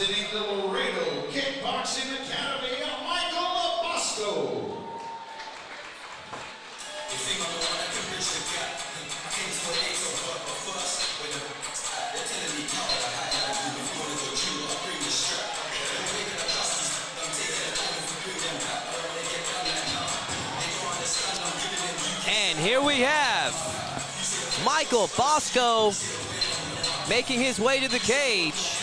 representing the Laredo Kickboxing Academy, Michael Bosco. And here we have Michael Bosco making his way to the cage.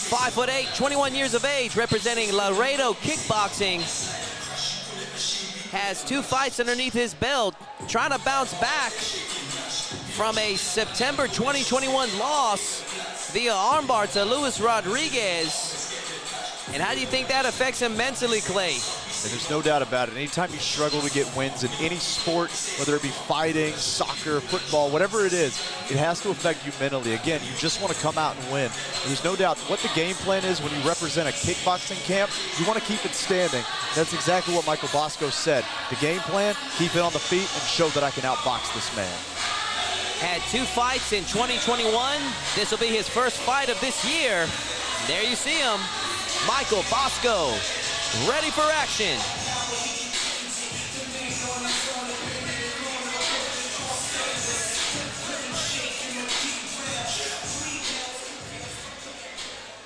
5'8", 21 years of age, representing Laredo Kickboxing. Has 2 fights underneath his belt, trying to bounce back from a September 2021 loss via armbar to Luis Rodriguez. And how do you think that affects him mentally, Clay? There's no doubt about it. Anytime you struggle to get wins in any sport, whether it be fighting, soccer, football, whatever it is, it has to affect you mentally. Again, you just want to come out and win. There's no doubt what the game plan is when you represent a kickboxing camp. You want to keep it standing. That's exactly what Michael Bosco said. The game plan, keep it on the feet and show that I can outbox this man. Had 2 fights in 2021. This will be his first fight of this year. There you see him, Michael Bosco, ready for action.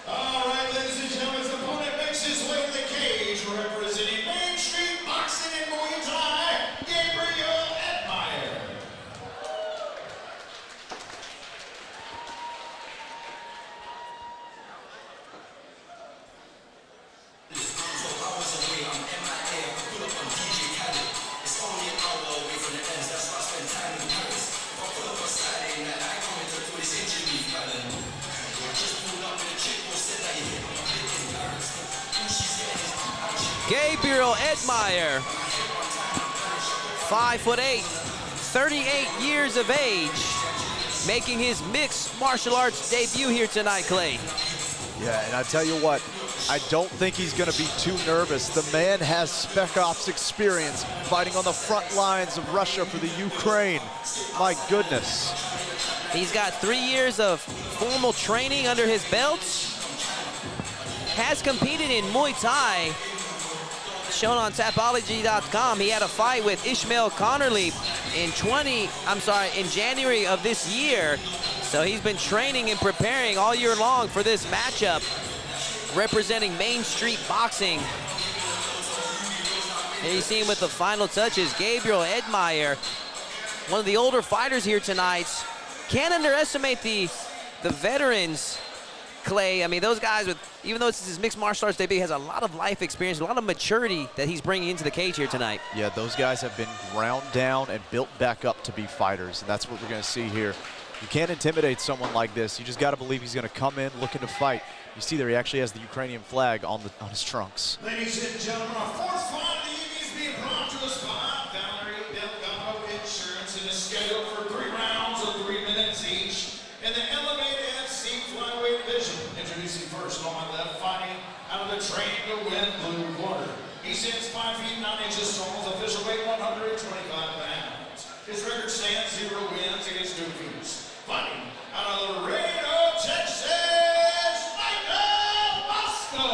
All right, ladies and gentlemen, his opponent makes his way to the cage, representing Main Street Boxing and Muay Thai, Gabriel Edmeyer. Gabriel Edmeyer, 5'8", 38 years of age, making his mixed martial arts debut here tonight, Clay. Yeah, and I tell you what, I don't think he's going to be too nervous. The man has Spec Ops experience fighting on the front lines of Russia for the Ukraine. My goodness. He's got 3 years of formal training under his belt. Has competed in Muay Thai. Shown on Tapology.com, he had a fight with Ishmael Connerly in January of this year. So he's been training and preparing all year long for this matchup, representing Main Street Boxing. And you see him with the final touches. Gabriel Edmeyer, one of the older fighters here tonight. Can't underestimate the veterans, Clay. I mean, those guys, even though it's his mixed martial arts debut, has a lot of life experience, a lot of maturity that he's bringing into the cage here tonight. Yeah, those guys have been ground down and built back up to be fighters, and that's what we're going to see here. You can't intimidate someone like this. You just got to believe he's going to come in looking to fight. You see there, he actually has the Ukrainian flag on his trunks. Ladies and gentlemen, our fourth fight of the evening is being brought to us by Valerie Delgado Insurance and is scheduled for 3 rounds of 3 minutes each in the elevated FC flyweight division. Introducing first on my left, fighting out of the Training to Win blue corner. He stands 5 feet 9 inches tall, his official weight 125 pounds. His record stands 0 wins against 2 defeats. Fighting out of Laredo, Texas, Michael Bosco.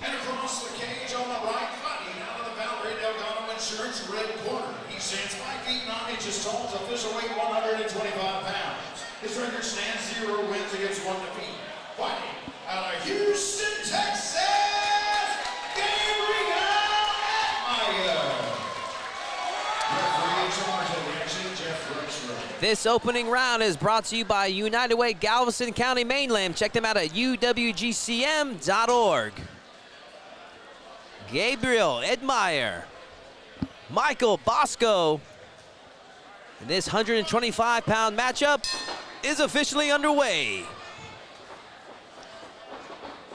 And across the cage on the right, fighting out of the Valerie Delgado Insurance red corner. He stands 5 feet 9 inches tall, his official weight 125 pounds. His record stands 0 wins against 1 defeat. Fighting out of Houston, Texas, Gabriel Edmeyer. This opening round is brought to you by United Way Galveston County Mainland. Check them out at uwgcm.org. Gabriel Edmeyer, Michael Bosco. And this 125-pound matchup is officially underway.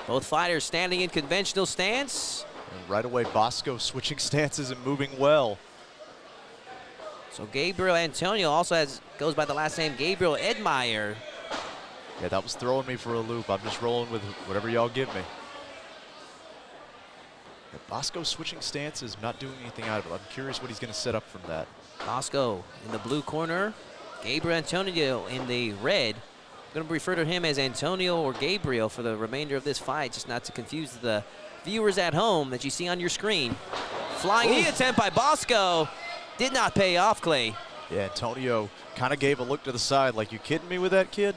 Both fighters standing in conventional stance. And right away, Bosco switching stances and moving well. So Gabriel Antonio also goes by the last name Gabriel Edmeyer. Yeah, that was throwing me for a loop. I'm just rolling with whatever y'all give me. Yeah, Bosco switching stances, not doing anything out of it. I'm curious what he's going to set up from that. Bosco in the blue corner, Gabriel Antonio in the red. going to refer to him as Antonio or Gabriel for the remainder of this fight, just not to confuse the viewers at home that you see on your screen. Flying knee attempt by Bosco. Did not pay off, Clay. Yeah, Antonio kind of gave a look to the side like, you kidding me with that kid?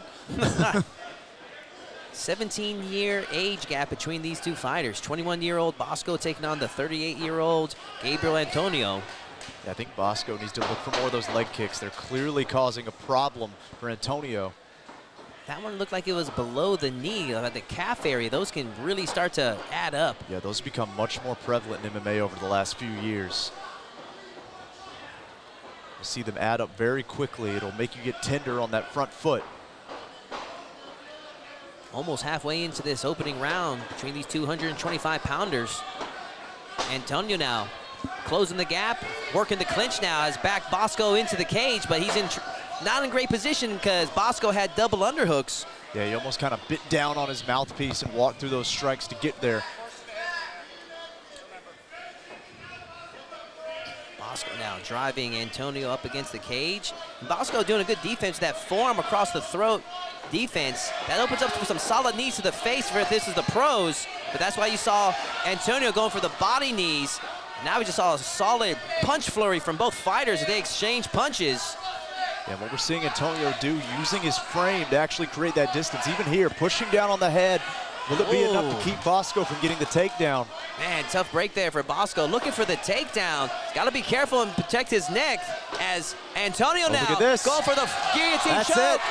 17-year age gap between these two fighters. 21-year-old Bosco taking on the 38-year-old Gabriel Antonio. Yeah, I think Bosco needs to look for more of those leg kicks. They're clearly causing a problem for Antonio. That one looked like it was below the knee, at the calf area. Those can really start to add up. Yeah, those become much more prevalent in MMA over the last few years. You see them add up very quickly. It'll make you get tender on that front foot. Almost halfway into this opening round between these 225-pounders. Antonio now closing the gap, working the clinch now, has backed Bosco into the cage, but he's not in great position because Bosco had double underhooks. Yeah, he almost kind of bit down on his mouthpiece and walked through those strikes to get there. Bosco now driving Antonio up against the cage. And Bosco doing a good defense, that forearm across the throat defense. That opens up for some solid knees to the face if this is the pros, but that's why you saw Antonio going for the body knees. Now we just saw a solid punch flurry from both fighters. They exchange punches. And what we're seeing Antonio do, using his frame to actually create that distance, even here, pushing down on the head. Will it be enough to keep Bosco from getting the takedown? Man, tough break there for Bosco. Looking for the takedown. Got to be careful and protect his neck as Antonio now look at this. go for the guillotine choke. It.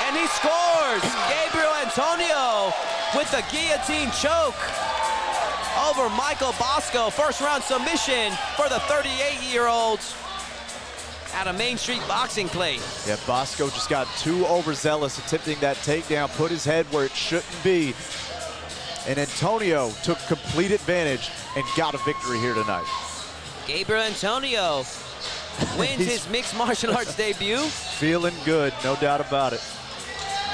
And he scores. Gabriel Antonio with the guillotine choke over Michael Bosco. First round submission for the 38-year-old out of Main Street Boxing, Clay. Yeah, Bosco just got too overzealous attempting that takedown, put his head where it shouldn't be. And Antonio took complete advantage and got a victory here tonight. Gabriel Antonio wins his mixed martial arts debut. Feeling good, no doubt about it.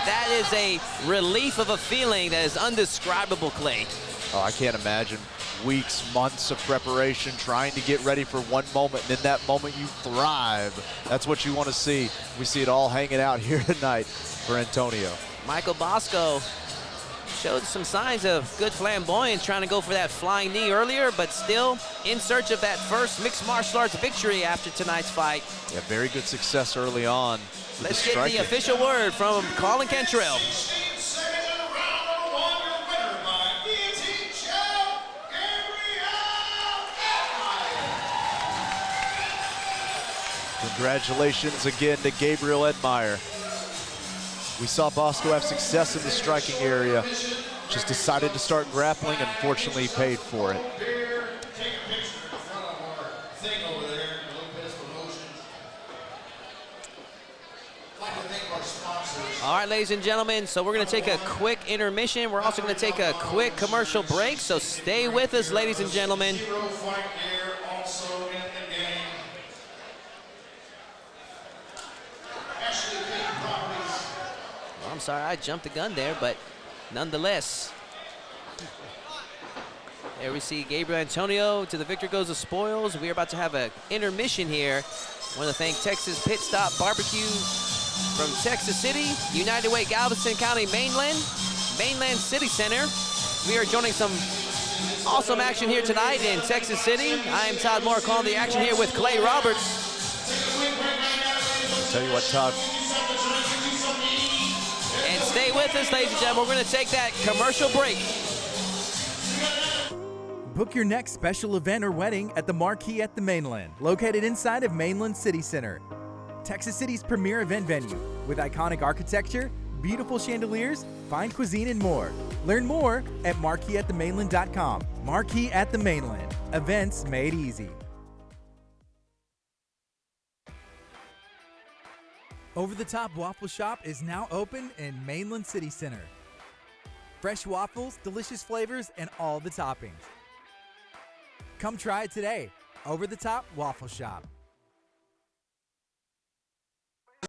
That is a relief of a feeling that is undescribable, Clay. Oh, I can't imagine weeks, months of preparation, trying to get ready for one moment, and in that moment you thrive. That's what you want to see. We see it all hanging out here tonight for Antonio. Michael Bosco showed some signs of good flamboyance, trying to go for that flying knee earlier, but still in search of that first mixed martial arts victory after tonight's fight. Yeah, very good success early on. Let's get the official word from Colin Cantrell. Congratulations again to Gabriel Edmeyer. We saw Bosco have success in the striking area, just decided to start grappling, and unfortunately paid for it. All right, ladies and gentlemen, so we're going to take a quick intermission. We're also going to take a quick commercial break, so stay with us, ladies and gentlemen. I'm sorry, I jumped the gun there, but nonetheless. There we see Gabriel Antonio. To the victor goes the spoils. We're about to have an intermission here. I want to thank Texas Pit Stop Barbecue from Texas City, United Way, Galveston County, Mainland City Center. We are joining some awesome action here tonight in Texas City. I am Todd Moore calling the action here with Clay Roberts. I'll tell you what, Todd. And stay with us, ladies and gentlemen. We're going to take that commercial break. Book your next special event or wedding at the Marquee at the Mainland, located inside of Mainland City Center. Texas City's premier event venue with iconic architecture, beautiful chandeliers, fine cuisine, and more. Learn more at marqueeatthemainland.com. Marquee at the Mainland. Events made easy. Over the Top Waffle Shop is now open in Mainland City Center. Fresh waffles, delicious flavors, and all the toppings. Come try it today. Over the Top Waffle Shop.